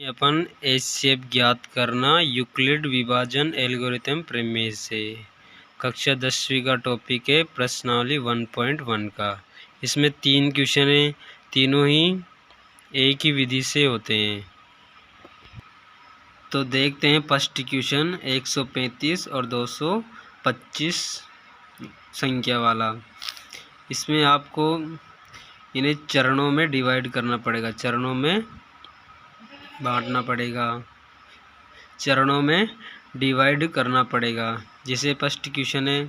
अपन H-shape ज्ञात करना Euclid विभाजन एल्गोरिथम प्रमेय से। कक्षा 10वीं का टॉपिक है प्रश्नावली 1.1 का। इसमें 3 क्वेश्चन हैं, तीनों ही एक ही विधि से होते हैं। तो देखते हैं फर्स्ट क्वेश्चन 135 और 225 संख्या वाला। इसमें आपको इन्हें चरणों में डिवाइड करना पड़ेगा, चरणों में बांटना पड़ेगा, चरणों में डिवाइड करना पड़ेगा। जैसे फर्स्ट क्वेश्चन है,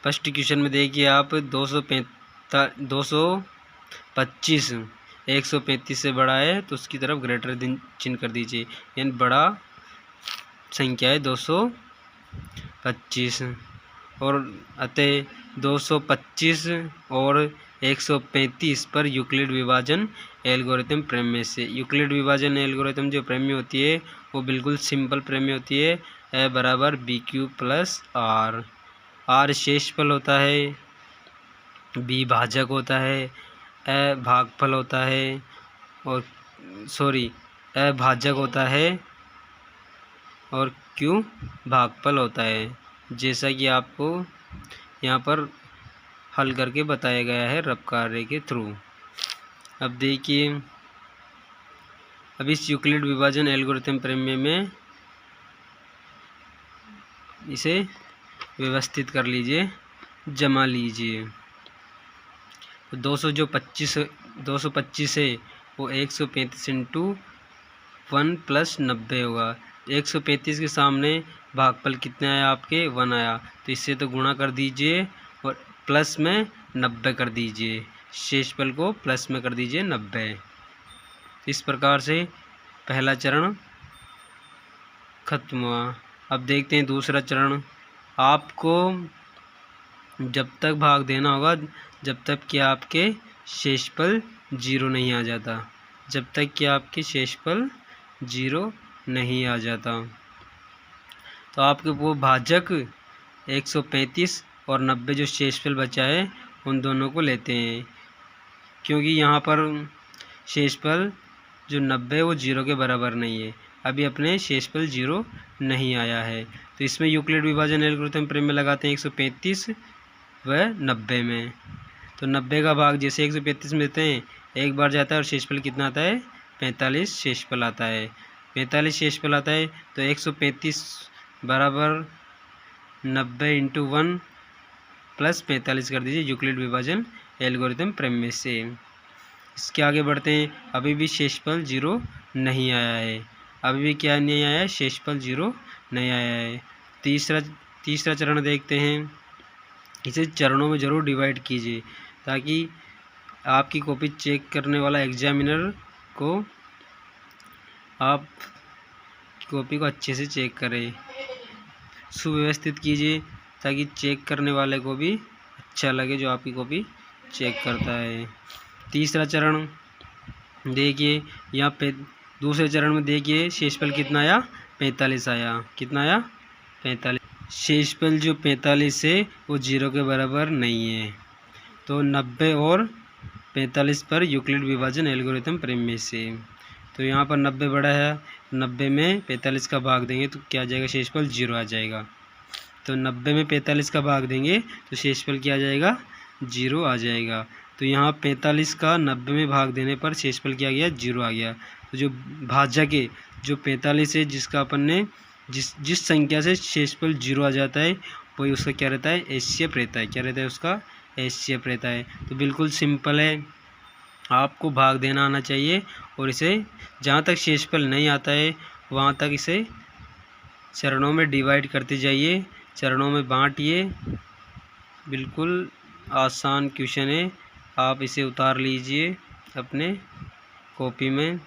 फर्स्ट क्वेश्चन में देखिए आप 225 135 से बड़ा है तो उसकी तरफ ग्रेटर देन चिन्ह कर दीजिए, यानी बड़ा संख्या है 225। और अतः 225 और 135 पर यूक्लिड विभाजन एल्गोरिथम प्रमेय से। यूक्लिड विभाजन एल्गोरिथम जो प्रमेय होती है वो बिल्कुल सिंपल प्रमेय होती है। ए बराबर B Q plus R. R शेषफल होता है, बी भाजक होता है, ए भागफल होता है, और ए भाजक होता है और क्यू भागफल होता है, जैसा कि आपको यहाँ पर हल करके बताया गया है रफ कार्य के थ्रू। अब देखिए, अब इस यूक्लिड विभाजन एल्गोरिथम प्रमेय में इसे व्यवस्थित कर लीजिए, जमा लीजिए। 225 है वो 135 इंटू 1 प्लस 90 होगा। 135 के सामने भागफल कितना आया आपके 1 आया, तो इससे तो गुणा कर दीजिए और प्लस में 90 कर दीजिए, शेषफल को प्लस में कर दीजिए 90। इस प्रकार से पहला चरण खत्म हुआ। अब देखते हैं दूसरा चरण। आपको जब तक भाग देना होगा जब तक कि आपके शेषफल 0 नहीं आ जाता, जब तक कि आपके शेषफल 0 नहीं आ जाता। तो आपके वो भाजक 135 और 90 जो शेषफल बचा है उन दोनों को लेते हैं, क्योंकि यहाँ पर शेषफल जो 90 वो 0 के बराबर नहीं है, अभी अपने शेषफल 0 नहीं आया है। तो इसमें यूक्लिड विभाजन एल्गोरिथम प्रमेय लगाते हैं 135 व 90 में। तो 90 का भाग जैसे 135 में देते हैं, एक बार जाता है और शेषफल कितना आता है 45 शेषफल आता है, 45 शेषफल आता है। तो 135 बराबर 90 इंटू 1 प्लस 45 कर दीजिए यूक्लिड विभाजन एल्गोरिथम प्रमेय से। इसके आगे बढ़ते हैं। अभी भी शेषफल 0 नहीं आया है, अभी भी क्या नहीं आया है, शेषफल 0 नहीं आया है। तीसरा चरण देखते हैं। इसे चरणों में ज़रूर डिवाइड कीजिए ताकि आपकी कॉपी चेक करने वाला एग्जामिनर को आप कॉपी को अच्छे से चेक करें। सुव्यवस्थित कीजिए ताकि चेक करने वाले को भी अच्छा लगे जो आपकी कॉपी चेक करता है। तीसरा चरण देखिए, यहाँ पे दूसरे चरण में देखिए शेषफल कितना आया 45 आया, कितना आया 45। शेषफल जो 45 है वो 0 के बराबर नहीं है, तो 90 और 45 पर यूक्लिड विभाजन एल्गोरिथम प्रमेय से। तो यहाँ पर 90 बड़ा है, 90 में 45 का भाग देंगे तो क्या आ जाएगा, शेषफल 0 आ जाएगा। तो 90 में 45 का भाग देंगे तो शेषफल क्या आ जाएगा, 0 आ जाएगा। तो यहाँ 45 का 90 में भाग देने पर शेषफल क्या आ गया, 0 आ गया। तो जो भाजक है जो 45 है, जिसका अपन ने जिस संख्या से शेषफल 0 आ जाता है वही उसका क्या रहता है, एच-शेप रहता है। क्या रहता है उसका, एच-शेप रहता है। तो बिल्कुल सिंपल है, आपको भाग देना आना चाहिए और इसे जहाँ तक शेषफल नहीं आता है वहाँ तक इसे चरणों में डिवाइड करते जाइए, चरणों में बांटिए। बिल्कुल आसान क्वेश्चन है, आप इसे उतार लीजिए अपने कॉपी में।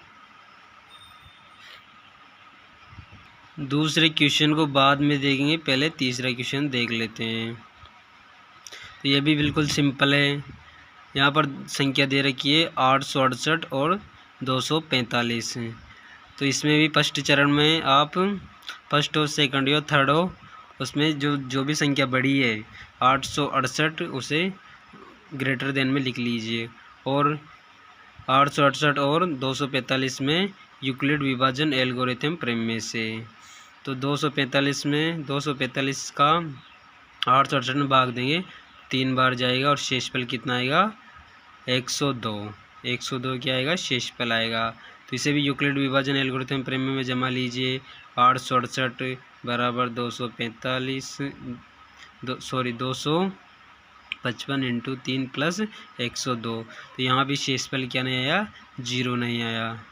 दूसरे क्वेश्चन को बाद में देखेंगे, पहले तीसरा क्वेश्चन देख लेते हैं। तो ये भी बिल्कुल सिंपल है। यहाँ पर संख्या दे रखी है 868 और 245 है। तो इसमें भी फर्स्ट चरण में आप फर्स्ट और सेकंड या थर्ड हो, उसमें जो भी संख्या बड़ी है 868 उसे ग्रेटर देन में लिख लीजिए, और 868 और 245 में यूक्लिड विभाजन एल्गोरिथम प्रमेय से। तो 245 में 245 का 868 में भाग देंगे 3 बार जाएगा और शेषफल कितना आएगा 102। 102 क्या आएगा शेषफल आएगा। तो इसे भी यूक्लिड विभाजन एल्गोरिथम प्रमेय में जमा लीजिए। 868 बराबर 245 255 इंटू 3 प्लस 102। तो यहाँ भी शेषफल क्या नहीं आया 0 नहीं आया।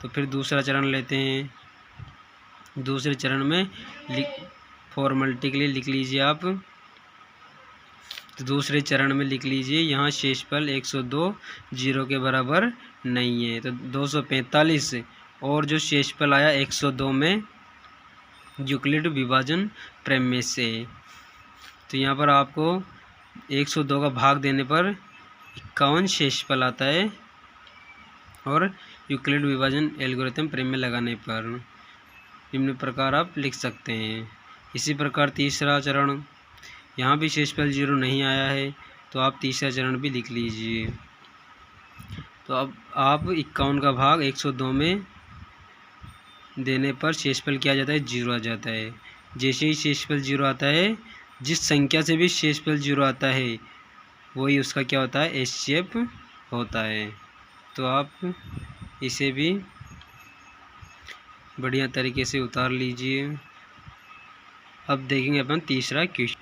तो फिर दूसरा चरण लेते हैं। दूसरे चरण में फॉर्मेलिटी के लिए लिख लीजिए आप। तो दूसरे चरण में लिख लीजिए यहाँ शेषफल 102 0 के बराबर नहीं है। तो 245 और जो शेषफल आया 102 में यूक्लिड विभाजन प्रमेय से। तो यहाँ पर आपको 102 का भाग देने पर 51 शेषफल आता है और यूक्लिड विभाजन एल्गोरिथम प्रमेय लगाने पर निम्न प्रकार आप लिख सकते हैं। इसी प्रकार तीसरा चरण, यहाँ भी शेषफल 0 नहीं आया है तो आप तीसरा चरण भी लिख लीजिए। तो अब आप 51 का भाग 102 में देने पर शेषफल क्या आ जाता है 0 आ जाता है। जैसे ही शेषफल 0 आता है, जिस संख्या से भी शेषफल 0 आता है वही उसका क्या होता है एचसीएफ होता है। तो आप इसे भी बढ़िया तरीके से उतार लीजिए। अब देखेंगे अपन तीसरा क्वेश्चन,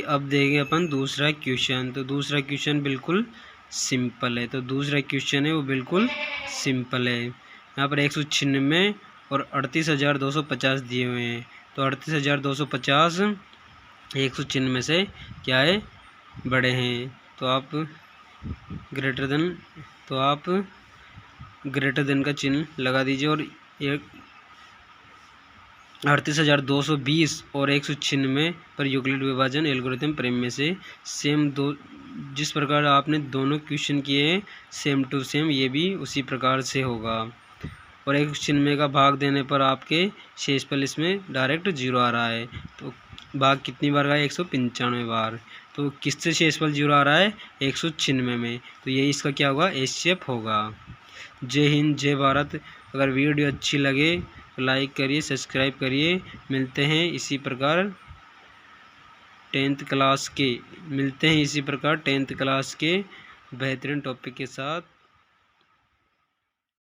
अब देखेंगे अपन दूसरा क्वेश्चन। तो दूसरा क्वेश्चन बिल्कुल सिंपल है। तो दूसरा क्वेश्चन है वो बिल्कुल सिंपल है। यहाँ पर 196 और 38,250 दिए हुए हैं। तो 38,250 196 से क्या है बड़े हैं। तो आप ग्रेटर देन का चिन्ह लगा दीजिए। और 38,220 और 196 पर यूक्लिड विभाजन एल्गोरिथम प्रमेय से सेम जिस प्रकार आपने दोनों क्वेश्चन किए हैं सेम टू सेम ये भी उसी प्रकार से होगा। और 196 का भाग देने पर आपके शेषफल इसमें डायरेक्ट 0 आ रहा है। तो भाग कितनी बार का है 195 बार। तो किससे शेषफल 0 आ रहा है 196 में। तो यही इसका क्या होगा एचसीएफ होगा। जय हिंद, जय भारत। अगर वीडियो अच्छी लगे तो लाइक करिए, सब्सक्राइब करिए। मिलते हैं इसी प्रकार 10th क्लास के बेहतरीन टॉपिक के साथ।